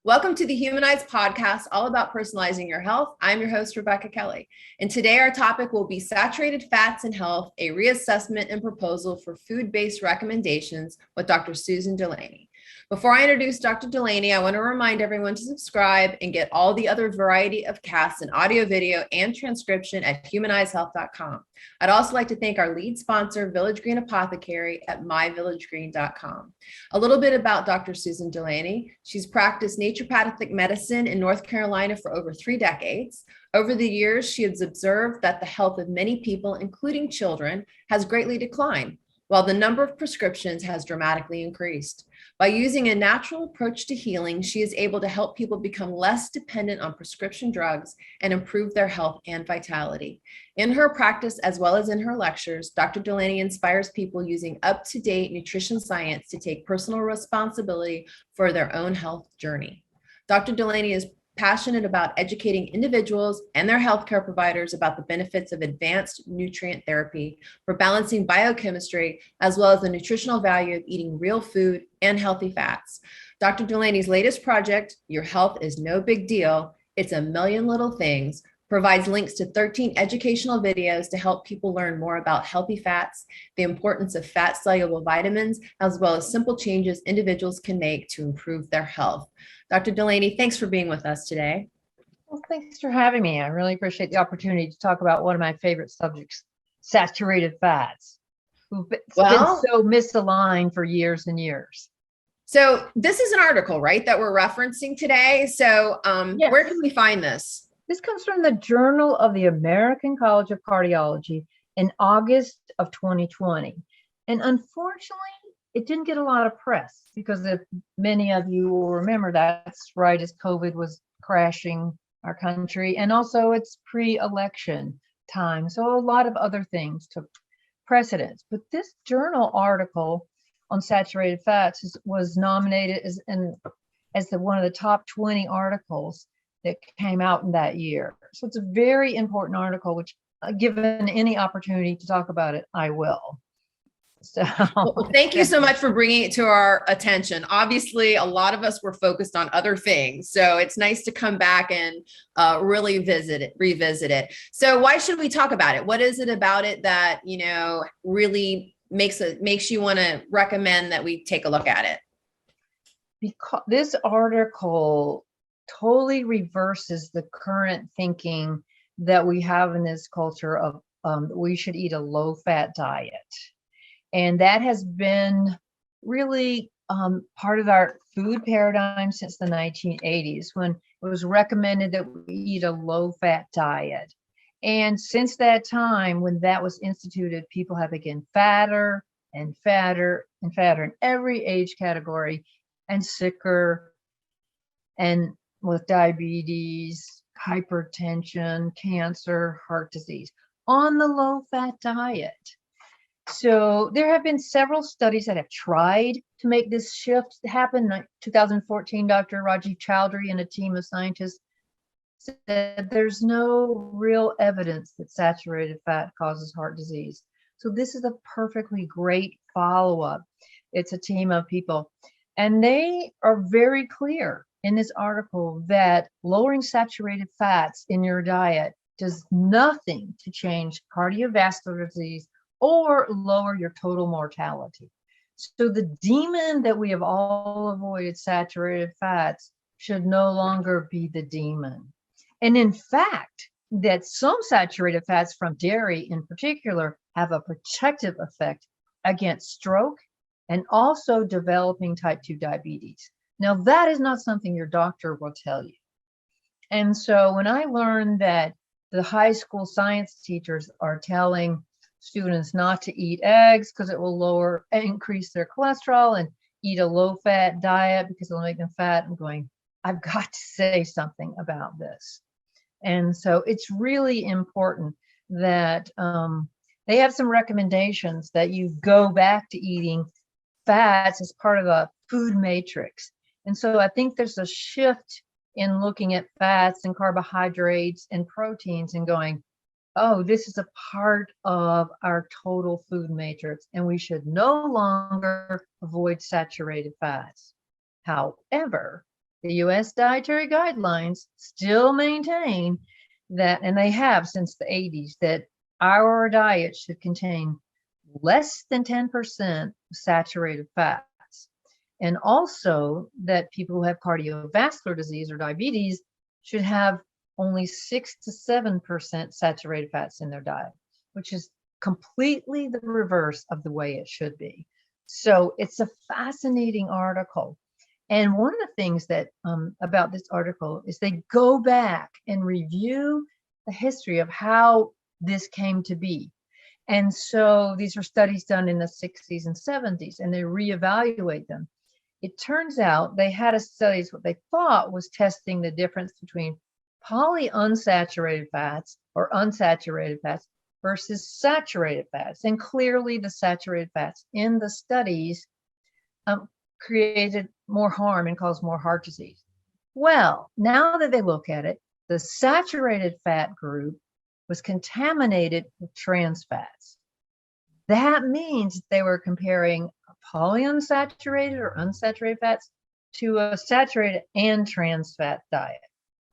Welcome to the Humanized podcast, all about personalizing your health. I'm your host, Rebecca Kelly. And today our topic will be saturated fats and health, a reassessment and proposal for food-based recommendations with Dr. Susan DeLaney. Before I introduce Dr. DeLaney, I want to remind everyone to subscribe and get all the other variety of casts and audio, video, and transcription at humanizedhealth.com. I'd also like to thank our lead sponsor, Village Green Apothecary at myvillagegreen.com. A little bit about Dr. Susan DeLaney. She's practiced naturopathic medicine in North Carolina for over 3 decades. Over the years, she has observed that the health of many people, including children, has greatly declined, while the number of prescriptions has dramatically increased. By using a natural approach to healing, she is able to help people become less dependent on prescription drugs and improve their health and vitality. In her practice, as well as in her lectures, Dr. DeLaney inspires people using up-to-date nutrition science to take personal responsibility for their own health journey. Dr. DeLaney is passionate about educating individuals and their healthcare providers about the benefits of advanced nutrient therapy for balancing biochemistry, as well as the nutritional value of eating real food and healthy fats. Dr. DeLaney's latest project, Your Health is No Big Deal, It's a Million Little Things, provides links to 13 educational videos to help people learn more about healthy fats, the importance of fat-soluble vitamins, as well as simple changes individuals can make to improve their health. Dr. DeLaney, thanks for being with us today. Well, thanks for having me. I really appreciate the opportunity to talk about one of my favorite subjects, saturated fats, who've been so misaligned for years and years. So this is an article, right, that we're referencing today. So Yes. Where can we find this? This comes from the Journal of the American College of Cardiology in August of 2020. And unfortunately, it didn't get a lot of press because if many of you will remember, that's right as COVID was crashing our country. And also it's pre-election time. So a lot of other things took precedence. But this journal article on saturated fats was nominated as one of the top 20 articles that came out in that year. So it's a very important article, which given any opportunity to talk about it, I will. So well, thank you so much for bringing it to our attention. Obviously, a lot of us were focused on other things. So it's nice to come back and really revisit it. So why should we talk about it? What is it about it that, really makes you want to recommend that we take a look at it? Because this article totally reverses the current thinking that we have in this culture of we should eat a low-fat diet. And that has been really part of our food paradigm since the 1980s, when it was recommended that we eat a low-fat diet. And since that time, when that was instituted, people have again fatter and fatter and fatter in every age category and sicker and with diabetes, hypertension, cancer, heart disease on the low-fat diet. So there have been several studies that have tried to make this shift happen. In 2014, Dr. Rajiv Chowdhury and a team of scientists said there's no real evidence that saturated fat causes heart disease. So this is a perfectly great follow-up. It's a team of people, and they are very clear in this article that lowering saturated fats in your diet does nothing to change cardiovascular disease or lower your total mortality. So the demon that we have all avoided, saturated fats, should no longer be the demon. And in fact, that some saturated fats from dairy in particular have a protective effect against stroke and also developing type 2 diabetes. Now, that is not something your doctor will tell you. And so when I learned that the high school science teachers are telling students not to eat eggs because it will increase their cholesterol, and eat a low-fat diet because it'll make them fat, I'm going, I've got to say something about this. And so it's really important that they have some recommendations that you go back to eating fats as part of a food matrix. And so I think there's a shift in looking at fats and carbohydrates and proteins and going, oh, this is a part of our total food matrix, and we should no longer avoid saturated fats. However, the US dietary guidelines still maintain that, and they have since the 80s, that our diet should contain less than 10% saturated fats. And also that people who have cardiovascular disease or diabetes should have only 6 to 7% saturated fats in their diet, which is completely the reverse of the way it should be. So it's a fascinating article. And one of the things that about this article is they go back and review the history of how this came to be. And so these are studies done in the 60s and 70s, and they reevaluate them. It turns out they had a studies what they thought was testing the difference between polyunsaturated fats or unsaturated fats versus saturated fats. And clearly the saturated fats in the studies created more harm and caused more heart disease. Well, now that they look at it, the saturated fat group was contaminated with trans fats. That means they were comparing polyunsaturated or unsaturated fats to a saturated and trans fat diet.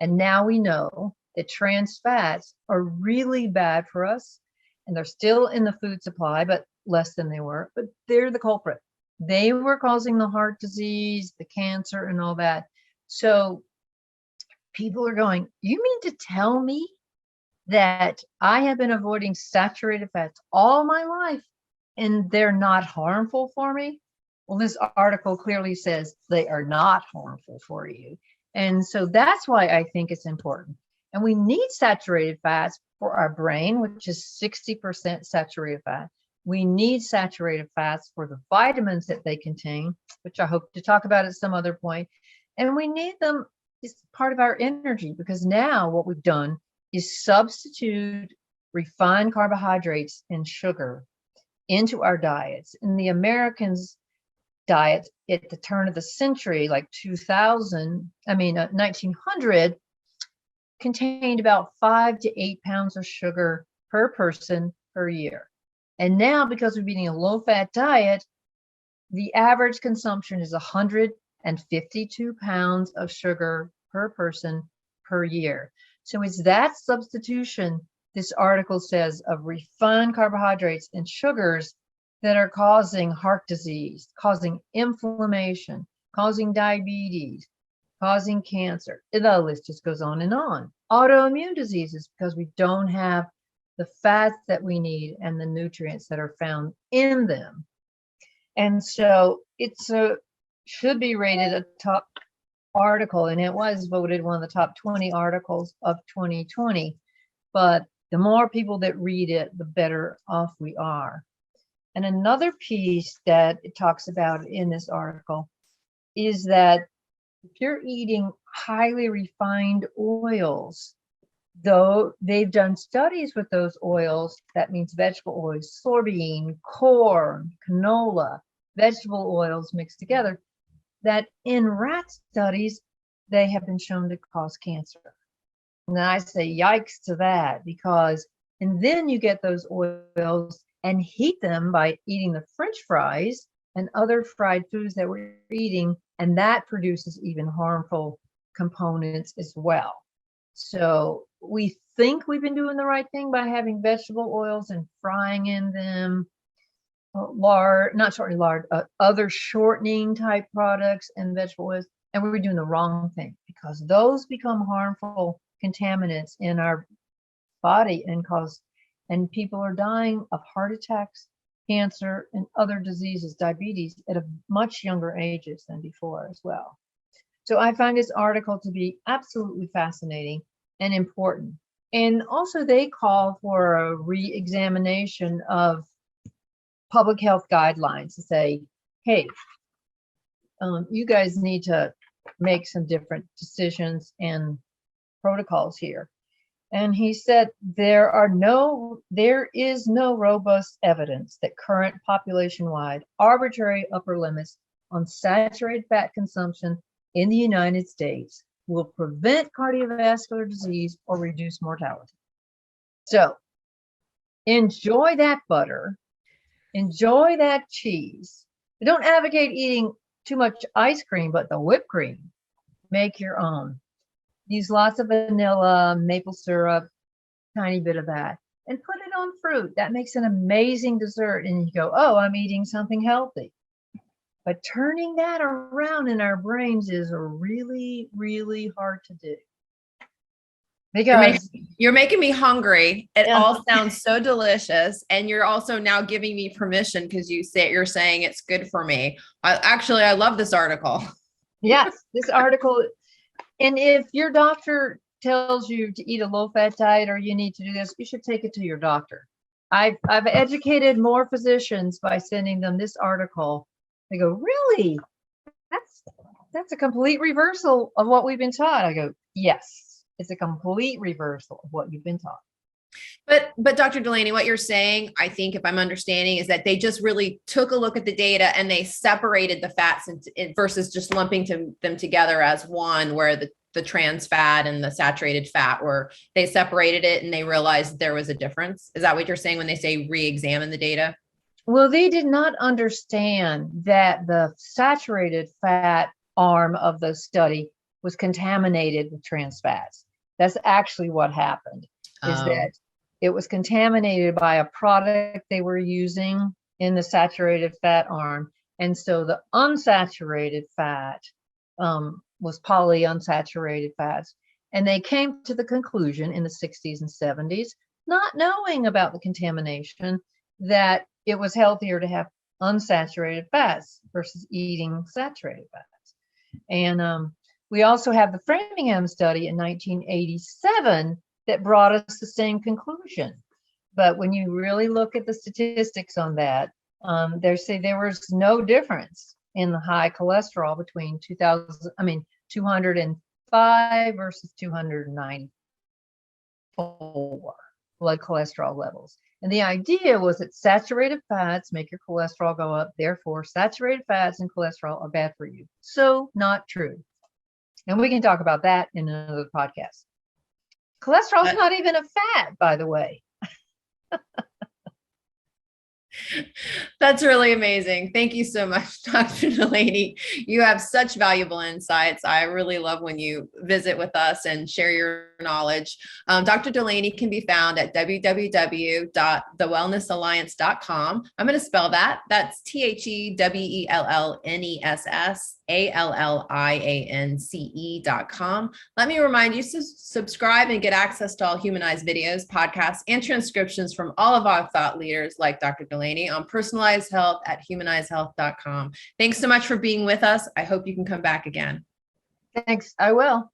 And now we know that trans fats are really bad for us, and they're still in the food supply, but less than they were, but they're the culprit. They were causing the heart disease, the cancer, and all that. So people are going, you mean to tell me that I have been avoiding saturated fats all my life and they're not harmful for me? Well, this article clearly says they are not harmful for you. And so that's why I think it's important. And we need saturated fats for our brain, which is 60% saturated fat. We need saturated fats for the vitamins that they contain, which I hope to talk about at some other point. And we need them as part of our energy, because now what we've done is substitute refined carbohydrates and sugar into our diets. In the Americans' diet at the turn of the century, like 1900, contained about 5 to 8 pounds of sugar per person per year. And now, because we're eating a low-fat diet, the average consumption is 152 pounds of sugar per person per year. So it's that substitution, this article says, of refined carbohydrates and sugars that are causing heart disease, causing inflammation, causing diabetes, causing cancer. The list just goes on and on. Autoimmune diseases, because we don't have the fats that we need and the nutrients that are found in them. And so it's should be rated a top article, and it was voted one of the top 20 articles of 2020. But the more people that read it, the better off we are. And another piece that it talks about in this article is that if you're eating highly refined oils, though they've done studies with those oils, that means vegetable oils, soybean, corn, canola, vegetable oils mixed together, that in rat studies, they have been shown to cause cancer. And I say, yikes to that, because, and then you get those oils and heat them by eating the French fries and other fried foods that we're eating, and that produces even harmful components as well. So we think we've been doing the right thing by having vegetable oils and frying in them other shortening type products and vegetable oils, and we were doing the wrong thing, because those become harmful contaminants in our body and people are dying of heart attacks, cancer, and other diseases, diabetes, at a much younger ages than before as well. So I find this article to be absolutely fascinating and important. And also they call for a re-examination of public health guidelines to say, hey, you guys need to make some different decisions and protocols here. And he said, there is no robust evidence that current population-wide arbitrary upper limits on saturated fat consumption in the United States will prevent cardiovascular disease or reduce mortality. So enjoy that butter, enjoy that cheese. I don't advocate eating too much ice cream, but the whipped cream, Make your own. Use lots of vanilla, maple syrup, tiny bit of that, and put it on fruit. That makes an amazing dessert. And you go, oh, I'm eating something healthy. But turning that around in our brains is really, really hard to do. Because you're making me hungry. It Yeah. all sounds so delicious. And you're also now giving me permission because you're saying it's good for me. I love this article. Yes, this article. And if your doctor tells you to eat a low-fat diet or you need to do this, you should take it to your doctor. I've educated more physicians by sending them this article. They go, really? That's a complete reversal of what we've been taught. I go, yes. It's a complete reversal of what you've been taught. But Dr. DeLaney, what you're saying, I think if I'm understanding, is that they just really took a look at the data and they separated the fats versus just lumping them together as one, where the trans fat and the saturated fat they separated it and they realized there was a difference. Is that what you're saying when they say re-examine the data? Well, they did not understand that the saturated fat arm of the study was contaminated with trans fats. That's actually what happened, is that it was contaminated by a product they were using in the saturated fat arm. And so the unsaturated fat was polyunsaturated fats. And they came to the conclusion in the 60s and 70s, not knowing about the contamination, that it was healthier to have unsaturated fats versus eating saturated fats. And we also have the Framingham study in 1987 that brought us the same conclusion. But when you really look at the statistics on that, they say there was no difference in the high cholesterol between 205 versus 294 blood cholesterol levels. And the idea was that saturated fats make your cholesterol go up. Therefore, saturated fats and cholesterol are bad for you. So not true. And we can talk about that in another podcast. Cholesterol is not even a fat, by the way. That's really amazing. Thank you so much, Dr. DeLaney. You have such valuable insights. I really love when you visit with us and share your knowledge. Dr. DeLaney can be found at www.thewellnessalliance.com. I'm going to spell that. That's THEWELLNESSALLIANCE.com. Let me remind you to subscribe and get access to all Humanized videos, podcasts, and transcriptions from all of our thought leaders like Dr. DeLaney on personalized health at humanizedhealth.com. Thanks so much for being with us. I hope you can come back again. Thanks. I will.